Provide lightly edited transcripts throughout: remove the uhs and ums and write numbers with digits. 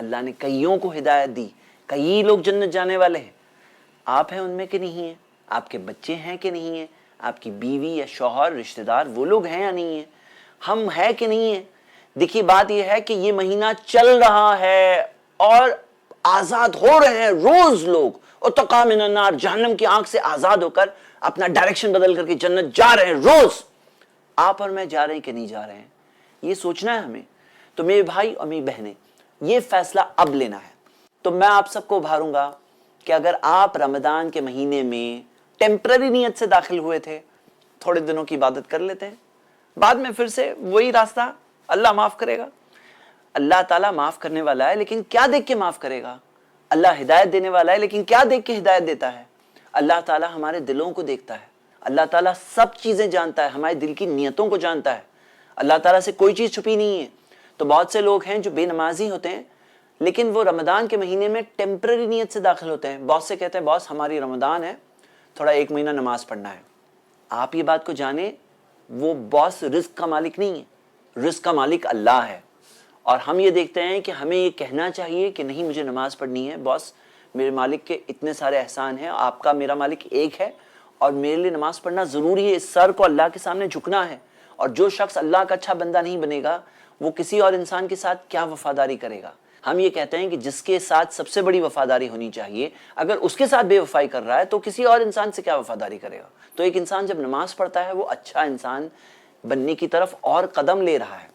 اللہ نے کئیوں کو ہدایت دی, کئی لوگ جنت جانے والے ہیں. آپ ہیں ان میں کہ نہیں ہیں؟ آپ کے بچے ہیں کہ نہیں ہیں؟ آپ کی بیوی یا شوہر رشتہ دار وہ لوگ ہیں یا نہیں ہیں؟ ہم ہیں کہ نہیں ہیں؟ دیکھیے بات یہ ہے کہ یہ مہینہ چل رہا ہے اور آزاد ہو رہے ہیں روز لوگ, اتقا من النار, جہنم کی آنکھ سے آزاد ہو کر اپنا ڈائریکشن بدل کر کے جنت جا رہے ہیں روز. آپ اور میں جا رہے ہیں کہ نہیں جا رہے ہیں؟ یہ سوچنا ہے ہمیں. تو میرے بھائی اور میری بہنیں, یہ فیصلہ اب لینا ہے. تو میں آپ سب کو ابھاروں گا کہ اگر آپ رمضان کے مہینے میں ٹیمپرری نیت سے داخل ہوئے تھے, تھوڑے دنوں کی عبادت کر لیتے ہیں, بعد میں پھر سے وہی راستہ, اللہ معاف کرے گا. اللہ تعالیٰ معاف کرنے والا ہے, لیکن کیا دیکھ کے معاف کرے گا؟ اللہ ہدایت دینے والا ہے, لیکن کیا دیکھ کے ہدایت دیتا ہے؟ اللہ تعالیٰ ہمارے دلوں کو دیکھتا ہے. اللہ تعالیٰ سب چیزیں جانتا ہے, ہمارے دل کی نیتوں کو جانتا ہے. اللہ تعالیٰ سے کوئی چیز چھپی نہیں ہے. تو بہت سے لوگ ہیں جو بے نمازی ہوتے ہیں, لیکن وہ رمضان کے مہینے میں ٹیمپرری نیت سے داخل ہوتے ہیں. بہت سے کہتے ہیں باس ہماری رمضان ہے, تھوڑا 1 مہینہ نماز پڑھنا ہے. آپ یہ بات کو جانیں, وہ باس رزق کا مالک نہیں ہے, رزق کا مالک اللہ ہے. اور ہم یہ دیکھتے ہیں کہ ہمیں یہ کہنا چاہیے کہ نہیں مجھے نماز پڑھنی ہے, باس میرے مالک کے اتنے سارے احسان ہیں, آپ کا میرا مالک ایک ہے اور میرے لیے نماز پڑھنا ضروری ہے. اس سر کو اللہ کے سامنے جھکنا ہے. اور جو شخص اللہ کا اچھا بندہ نہیں بنے گا, وہ کسی اور انسان کے ساتھ کیا وفاداری کرے گا؟ ہم یہ کہتے ہیں کہ جس کے ساتھ سب سے بڑی وفاداری ہونی چاہیے, اگر اس کے ساتھ بے وفائی کر رہا ہے تو کسی اور انسان سے کیا وفاداری کرے گا؟ تو ایک انسان جب نماز پڑھتا ہے, وہ اچھا انسان بننے کی طرف اور قدم لے رہا ہے.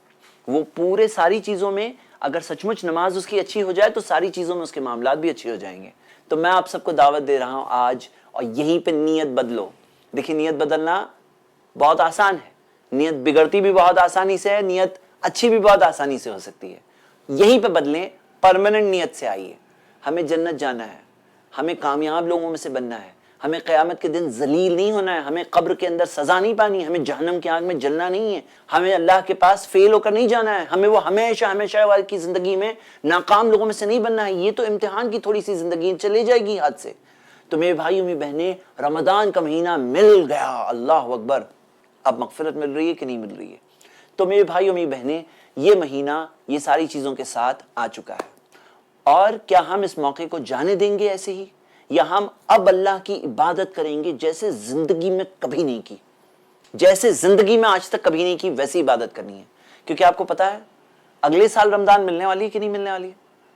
وہ پورے ساری چیزوں میں, اگر سچ مچ نماز اس کی اچھی ہو جائے تو ساری چیزوں میں اس کے معاملات بھی اچھے ہو جائیں گے. تو میں آپ سب کو دعوت دے رہا ہوں آج, اور یہیں پہ نیت بدلو. دیکھیں نیت بدلنا بہت آسان ہے, نیت بگڑتی بھی بہت آسانی سے ہے, نیت اچھی بھی بہت آسانی سے ہو سکتی ہے. یہیں پہ بدلیں, پرماننٹ نیت سے آئیے. ہمیں جنت جانا ہے, ہمیں کامیاب لوگوں میں سے بننا ہے, ہمیں قیامت کے دن ذلیل نہیں ہونا ہے, ہمیں قبر کے اندر سزا نہیں پانی, ہمیں جہنم کی آگ میں جلنا نہیں ہے, ہمیں اللہ کے پاس فیل ہو کر نہیں جانا ہے, ہمیں وہ ہمیشہ ہمیشہ والی کی زندگی میں ناکام لوگوں میں سے نہیں بننا ہے. یہ تو امتحان کی تھوڑی سی زندگی چلے جائے گی ہاتھ سے. تو میرے بھائیوں میری بہنیں, رمضان کا مہینہ مل گیا, اللہ اکبر. اب مغفرت مل رہی ہے کہ نہیں مل رہی ہے؟ تو میرے بھائیوں میری بہنیں, یہ مہینہ یہ ساری چیزوں کے ساتھ آ چکا ہے. اور کیا ہم اس موقع کو جانے دیں گے ایسے ہی, یا ہم اب اللہ کی عبادت کریں گے جیسے زندگی میں کبھی نہیں کی, جیسے زندگی میں آج تک کبھی نہیں کی ویسی عبادت کرنی ہے؟ کیونکہ آپ کو پتا ہے اگلے سال رمضان ملنے والی ہے کہ نہیں ملنے والی ہے.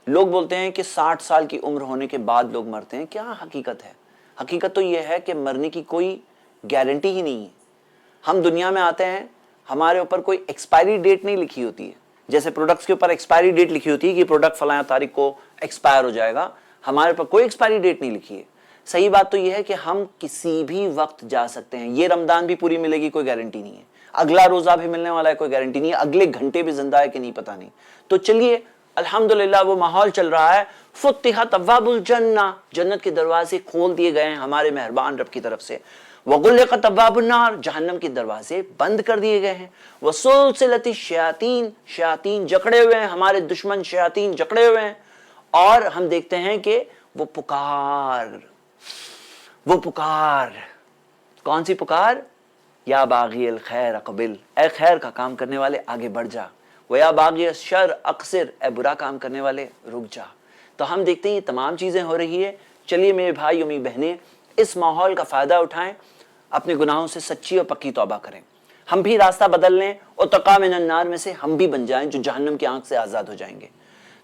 لوگ بولتے ہیں کہ 60 سال کی عمر ہونے کے بعد لوگ مرتے ہیں. کیا حقیقت ہے؟ حقیقت تو یہ ہے کہ مرنے کی کوئی گارنٹی ہی نہیں ہے. ہم دنیا میں آتے ہیں, ہمارے اوپر کوئی ایکسپائری ڈیٹ نہیں لکھی ہوتی ہے. جیسے پروڈکٹس کے اوپر ایکسپائری ڈیٹ لکھی ہوتی ہے کہ پروڈکٹ فلاں تاریخ کو ایکسپائر ہو جائے گا, ہمارے اوپر کوئی ایکسپائری ڈیٹ نہیں لکھی ہے. صحیح بات تو یہ ہے کہ ہم کسی بھی وقت جا سکتے ہیں. یہ رمضان بھی پوری ملے گی کوئی گارنٹی نہیں ہے, اگلا روزہ بھی ملنے والا ہے کوئی گارنٹی نہیں ہے, اگلے گھنٹے بھی زندہ ہے کہ نہیں پتہ نہیں. تو چلیے الحمدللہ وہ ماحول چل رہا ہے, فتحت ابواب الجنہ, جنت کے دروازے کھول دیے گئے ہیں ہمارے مہربان رب کی طرف سے. وغلقت ابواب النار, جہنم کے دروازے بند کر دیے گئے ہیں. وسلسلت الشیاطین, شیاطین جکڑے ہوئے ہیں, ہمارے دشمن شیاطین جکڑے ہوئے ہیں. اور ہم دیکھتے ہیں کہ وہ پکار, کون سی پکار؟ یا باغی الخیر اقبل, اے خیر کا کام کرنے والے آگے بڑھ جا. ویا باغی الشر اقصر, اے برا کام کرنے والے رک جا. تو ہم دیکھتے ہیں یہ تمام چیزیں ہو رہی ہے. چلیے میرے بھائی اور میری بہنیں, اس ماحول کا فائدہ اٹھائیں, اپنے گناہوں سے سچی اور پکی توبہ کریں. ہم بھی راستہ بدل لیں, اتقا من النار میں سے ہم بھی بن جائیں جو جہنم کی آنکھ سے آزاد ہو جائیں گے.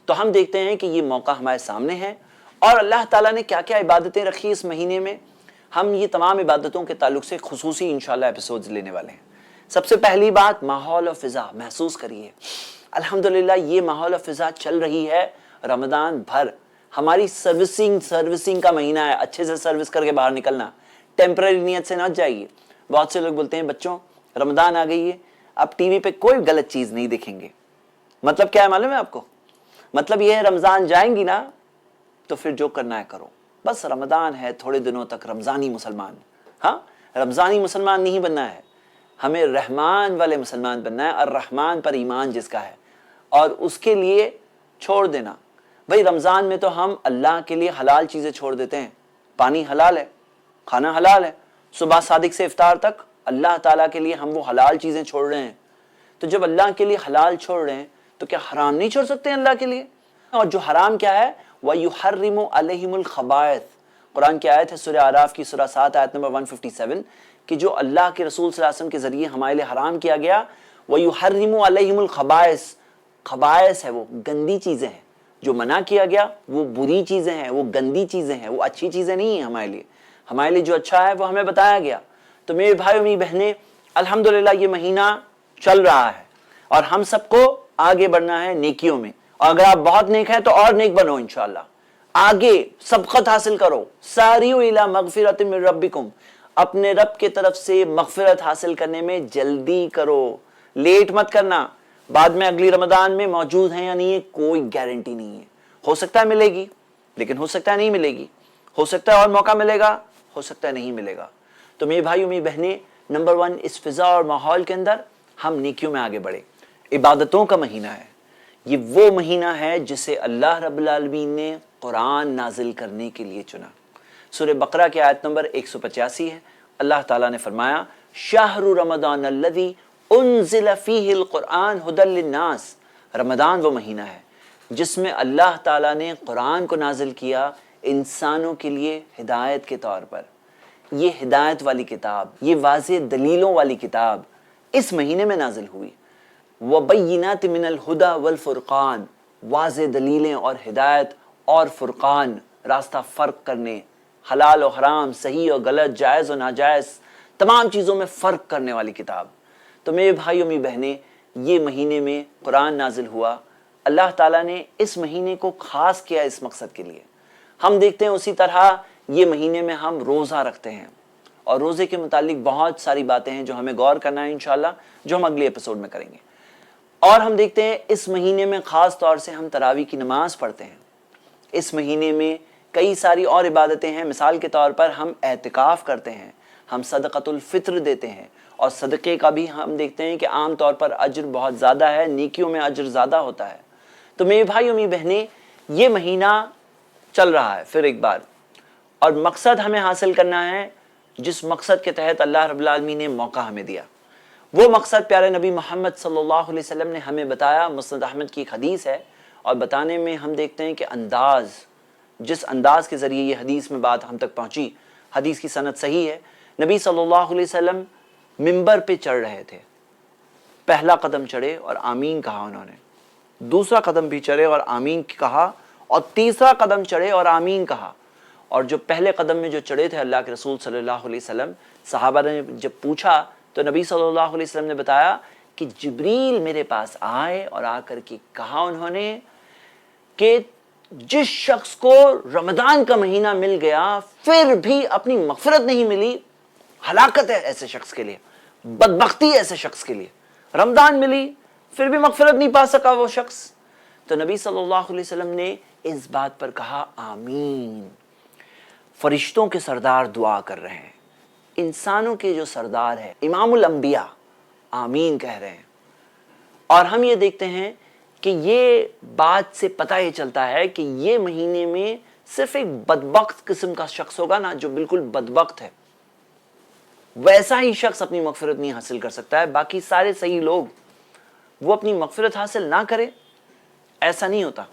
تو ہم دیکھتے ہیں کہ یہ موقع ہمارے سامنے ہے, اور اللہ تعالیٰ نے کیا کیا عبادتیں رکھی اس مہینے میں. ہم یہ تمام عبادتوں کے تعلق سے خصوصی انشاءاللہ ایپیسوڈز لینے والے ہیں. سب سے پہلی بات, ماحول و فضا محسوس کریے. الحمدللہ یہ ماحول و فضا چل رہی ہے رمضان بھر. ہماری سروسنگ کا مہینہ ہے, اچھے سے سروس کر کے باہر نکلنا, ٹیمپرری نیت سے نہ جائیے. بہت سے لوگ بولتے ہیں بچوں رمضان آ گئی ہے, اب ٹی وی پہ کوئی غلط چیز نہیں دیکھیں گے. مطلب کیا ہے معلوم ہے آپ کو؟ مطلب یہ ہے رمضان جائیں گی نا تو پھر جو کرنا ہے کرو, بس رمضان ہے تھوڑے دنوں تک رمضانی مسلمان. ہاں, رمضانی مسلمان نہیں بننا ہے, ہمیں رحمان والے مسلمان بننا ہے, الرحمن پر ایمان جس کا ہے, اور اس کے لیے چھوڑ دینا. بھئی رمضان میں تو ہم اللہ کے لیے حلال چیزیں چھوڑ دیتے ہیں. پانی حلال ہے, کھانا حلال ہے, صبح صادق سے افطار تک اللہ تعالیٰ کے لیے ہم وہ حلال چیزیں چھوڑ رہے ہیں. تو جب اللہ کے لیے حلال چھوڑ رہے ہیں تو کیا حرام نہیں چھوڑ سکتے ہیں اللہ کے لیے؟ اور جو حرام کیا ہے وَيُحَرِّمُ عَلَيْهِمُ الْخَبَائِثَ، قرآن کی آیت ہے سورہ اعراف کی سورہ 7 آیت نمبر 157 کہ جو اللہ کے رسول صلی اللہ علیہ وسلم کے ذریعے ہمارے لیے حرام کیا گیا وَيُحَرِّمُ عَلَيْهِمُ الْخَبَائِثَ، خبائث ہے وہ گندی چیزیں ہیں، جو منع کیا گیا وہ بری چیزیں ہیں، وہ گندی چیزیں ہیں، وہ اچھی چیزیں نہیں ہیں ہمارے لیے جو اچھا ہے وہ ہمیں بتایا گیا۔ تو میرے بھائیو میری بہنیں، الحمدللہ یہ مہینہ چل رہا ہے اور ہم سب کو آگے بڑھنا ہے نیکیوں میں، اور اگر آپ بہت نیک ہیں تو اور نیک بنو انشاءاللہ، آگے سبقت حاصل کرو، ساریو الی مغفرۃ من ربکم، اپنے رب کے طرف سے مغفرت حاصل کرنے میں جلدی کرو، لیٹ مت کرنا۔ بعد میں اگلی رمضان میں موجود ہیں یا نہیں ہے کوئی گارنٹی نہیں ہے، ہو سکتا ہے ملے گی لیکن ہو سکتا ہے نہیں ملے گی، ہو سکتا ہے اور موقع ملے گا، ہو سکتا ہے نہیں ملے گا۔ تو میرے بھائیو میری بہنیں، نمبر 1 اس فضا اور ماحول کے اندر ہم نیکیوں میں آگے بڑھیں۔ عبادتوں کا مہینہ ہے، یہ وہ مہینہ ہے جسے اللہ رب العالمین نے قرآن نازل کرنے کے لیے چنا۔ سورہ بقرہ کی آیت نمبر 185 ہے، اللہ تعالیٰ نے فرمایا شہر رمضان الذی انزل فیہ القرآن ھدی للناس، رمضان وہ مہینہ ہے جس میں اللہ تعالیٰ نے قرآن کو نازل کیا انسانوں کے لیے ہدایت کے طور پر۔ یہ ہدایت والی کتاب، یہ واضح دلیلوں والی کتاب اس مہینے میں نازل ہوئی۔ وَبَيِّنَاتٍ مِّنَ الْهُدَى وَالْفُرْقَانِ، واضح دلیلیں اور ہدایت اور فرقان، راستہ فرق کرنے، حلال و حرام، صحیح و غلط، جائز و ناجائز، تمام چیزوں میں فرق کرنے والی کتاب۔ تو میرے بھائیوں میری بہنیں، یہ مہینے میں قرآن نازل ہوا، اللہ تعالیٰ نے اس مہینے کو خاص کیا اس مقصد کے لیے۔ ہم دیکھتے ہیں اسی طرح یہ مہینے میں ہم روزہ رکھتے ہیں، اور روزے کے متعلق بہت ساری باتیں ہیں جو ہمیں غور کرنا ہے انشاءاللہ، جو ہم اگلے ایپیسوڈ میں کریں گے۔ اور ہم دیکھتے ہیں اس مہینے میں خاص طور سے ہم تراویح کی نماز پڑھتے ہیں۔ اس مہینے میں کئی ساری اور عبادتیں ہیں، مثال کے طور پر ہم اعتکاف کرتے ہیں، ہم صدقۃ الفطر دیتے ہیں، اور صدقے کا بھی ہم دیکھتے ہیں کہ عام طور پر اجر بہت زیادہ ہے، نیکیوں میں اجر زیادہ ہوتا ہے۔ تو میرے بھائیوں میری بہنیں، یہ مہینہ چل رہا ہے پھر ایک بار، اور مقصد ہمیں حاصل کرنا ہے جس مقصد کے تحت اللہ رب العالمین نے موقع ہمیں دیا۔ وہ مقصد پیارے نبی محمد صلی اللہ علیہ وسلم نے ہمیں بتایا، مسند احمد کی ایک حدیث ہے، اور بتانے میں ہم دیکھتے ہیں کہ جس انداز کے ذریعے یہ حدیث میں بات ہم تک پہنچی، حدیث کی سند صحیح ہے۔ نبی صلی اللہ علیہ وسلم منبر پہ چڑھ رہے تھے، پہلا قدم چڑھے اور آمین کہا انہوں نے، دوسرا قدم بھی چڑھے اور آمین کہا، اور تیسرا قدم چڑھے اور آمین کہا۔ اور جو پہلے قدم میں جو چڑھے تھے اللہ کے رسول صلی اللہ علیہ وسلم، صحابہ نے جب پوچھا تو نبی صلی اللہ علیہ وسلم نے بتایا کہ جبریل میرے پاس آئے اور آ کر کے کہا انہوں نے کہ جس شخص کو رمضان کا مہینہ مل گیا پھر بھی اپنی مغفرت نہیں ملی، ہلاکت ہے ایسے شخص کے لیے، بدبختی ہے ایسے شخص کے لیے، رمضان ملی پھر بھی مغفرت نہیں پا سکا وہ شخص۔ تو نبی صلی اللہ علیہ وسلم نے اس بات پر کہا آمین۔ فرشتوں کے سردار دعا کر رہے ہیں، انسانوں کے جو سردار ہے امام الانبیاء آمین کہہ رہے ہیں۔ اور ہم یہ دیکھتے ہیں کہ یہ بات سے پتہ یہ چلتا ہے کہ یہ مہینے میں صرف ایک بدبخت قسم کا شخص ہوگا نا، جو بالکل بدبخت ہے، ویسا ہی شخص اپنی مغفرت نہیں حاصل کر سکتا ہے۔ باقی سارے صحیح لوگ وہ اپنی مغفرت حاصل نہ کرے، ایسا نہیں ہوتا۔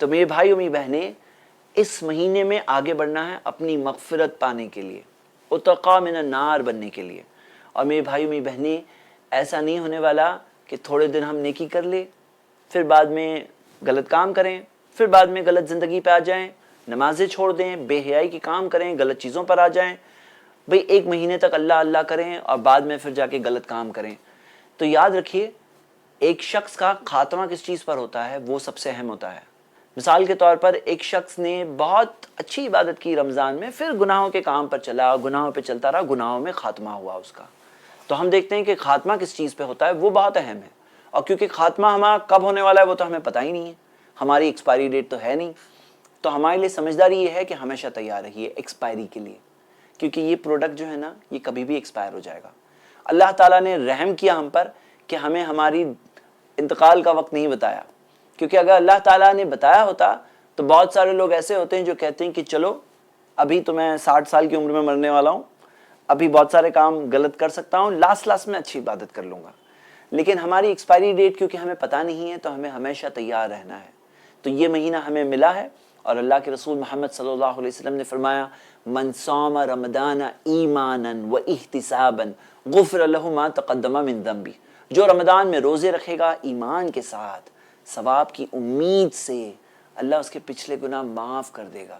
تو میرے بھائیوں میری بہنیں، اس مہینے میں آگے بڑھنا ہے اپنی مغفرت پانے کے لیے، اتقا من النار بننے کے لیے۔ اور میرے بھائیوں میری بہنیں، ایسا نہیں ہونے والا کہ تھوڑے دن ہم نیکی کر لیں، پھر بعد میں غلط کام کریں، پھر بعد میں غلط زندگی پہ آ جائیں، نمازیں چھوڑ دیں، بے حیائی کی کام کریں، غلط چیزوں پر آ جائیں۔ بھئی ایک مہینے تک اللہ اللہ کریں اور بعد میں پھر جا کے غلط کام کریں۔ تو یاد رکھیے، ایک شخص کا خاتمہ کس چیز پر ہوتا ہے وہ سب سے اہم ہوتا ہے۔ مثال کے طور پر ایک شخص نے بہت اچھی عبادت کی رمضان میں، پھر گناہوں کے کام پر چلا، گناہوں پہ چلتا رہا، گناہوں میں خاتمہ ہوا اس کا۔ تو ہم دیکھتے ہیں کہ خاتمہ کس چیز پہ ہوتا ہے وہ بہت اہم ہے، اور کیونکہ خاتمہ ہمارا کب ہونے والا ہے وہ تو ہمیں پتہ ہی نہیں ہے، ہماری ایکسپائری ڈیٹ تو ہے نہیں۔ تو ہمارے لیے سمجھداری یہ ہے کہ ہمیشہ تیار رہیے ایکسپائری کے لیے، کیونکہ یہ پروڈکٹ جو ہے نا یہ کبھی بھی ایکسپائر ہو جائے گا۔ اللہ تعالیٰ نے رحم کیا ہم پر کہ ہمیں ہماری انتقال کا وقت نہیں بتایا، کیونکہ اگر اللہ تعالیٰ نے بتایا ہوتا تو بہت سارے لوگ ایسے ہوتے ہیں جو کہتے ہیں کہ چلو ابھی تو میں 60 سال کی عمر میں مرنے والا ہوں، ابھی بہت سارے کام غلط کر سکتا ہوں، لاسٹ میں اچھی عبادت کر لوں گا۔ لیکن ہماری ایکسپائری ڈیٹ کیونکہ ہمیں پتہ نہیں ہے، تو ہمیں ہمیشہ تیار رہنا ہے، تو یہ مہینہ ہمیں ملا ہے، اور اللہ کے رسول محمد صلی اللہ علیہ وسلم نے فرمایا من صام رمضان ایمانا و احتسابا غفر له ما تقدم من ذنبی، جو رمضان میں روزے رکھے گا ایمان کے ساتھ، ثواب کی امید سے، اللہ اس کے پچھلے گناہ معاف کر دے گا،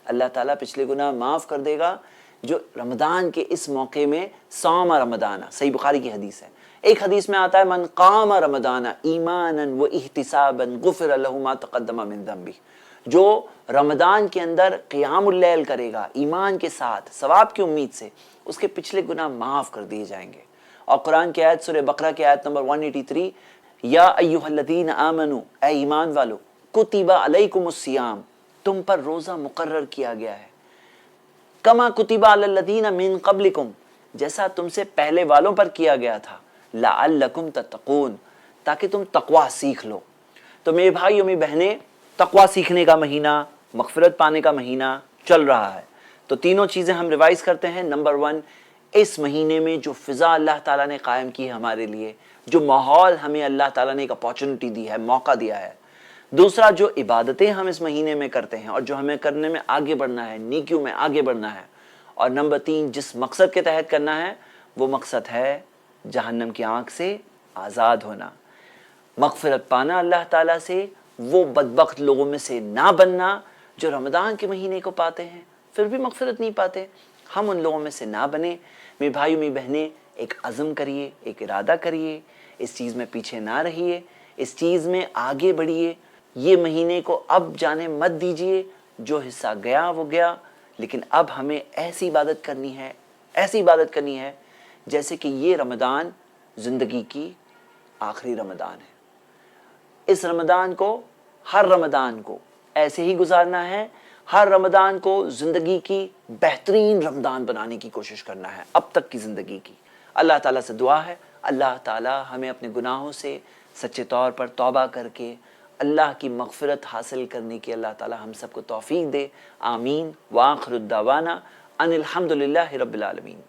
اللہ تعالیٰ پچھلے گناہ معاف کر دے گا جو رمضان کے اس موقع میں صام رمضان، صحیح بخاری کی حدیث ہے۔ ایک حدیث میں آتا ہے من قام رمضان ایمانا و احتسابا غفر له ما تقدم من ذنبی، جو رمضان کے اندر قیام اللیل کرے گا ایمان کے ساتھ ثواب کی امید سے، اس کے پچھلے گناہ معاف کر دیے جائیں گے۔ اور قرآن کی آیت سورہ بقرہ کی آیت نمبر 183، یا ایھا الذین آمنوا، اے ایمان والو، کتب علیکم الصیام، تم پر روزہ مقرر کیا گیا ہے، کما کتب علی الذین من قبلکم، جیسا تم سے پہلے والوں پر کیا گیا تھا، لعلکم تتقون، تاکہ تم تقوی سیکھ لو۔ تو میرے بھائیوں میری بہنیں، تقوی سیکھنے کا مہینہ، مغفرت پانے کا مہینہ چل رہا ہے۔ تو تینوں چیزیں ہم ریوائز کرتے ہیں۔ نمبر 1، اس مہینے میں جو فضا اللہ تعالیٰ نے قائم کی ہے ہمارے لیے، جو ماحول ہمیں اللہ تعالیٰ نے ایک اپارچونٹی دی ہے، موقع دیا ہے۔ دوسرا، جو عبادتیں ہم اس مہینے میں کرتے ہیں اور جو ہمیں کرنے میں آگے بڑھنا ہے، نیکیوں میں آگے بڑھنا ہے۔ اور نمبر 3، جس مقصد کے تحت کرنا ہے، وہ مقصد ہے جہنم کی آنکھ سے آزاد ہونا، مغفرت پانا اللہ تعالیٰ سے، وہ بدبخت لوگوں میں سے نہ بننا جو رمضان کے مہینے کو پاتے ہیں پھر بھی مغفرت نہیں پاتے۔ ہم ان لوگوں میں سے نہ بنیں۔ میرے بھائیوں میری بہنیں، ایک عزم کریے، ایک ارادہ کریے، اس چیز میں پیچھے نہ رہیے، اس چیز میں آگے بڑھیے۔ یہ مہینے کو اب جانے مت دیجیے، جو حصہ گیا وہ گیا، لیکن اب ہمیں ایسی عبادت کرنی ہے، ایسی عبادت کرنی ہے جیسے کہ یہ رمضان زندگی کی آخری رمضان ہے۔ اس رمضان کو، ہر رمضان کو ایسے ہی گزارنا ہے، ہر رمضان کو زندگی کی بہترین رمضان بنانے کی کوشش کرنا ہے، اب تک کی زندگی کی۔ اللہ تعالیٰ سے دعا ہے اللہ تعالیٰ ہمیں اپنے گناہوں سے سچے طور پر توبہ کر کے اللہ کی مغفرت حاصل کرنے کی اللہ تعالیٰ ہم سب کو توفیق دے۔ آمین۔ وآخر الدعوانا ان الحمد للہ رب العالمین۔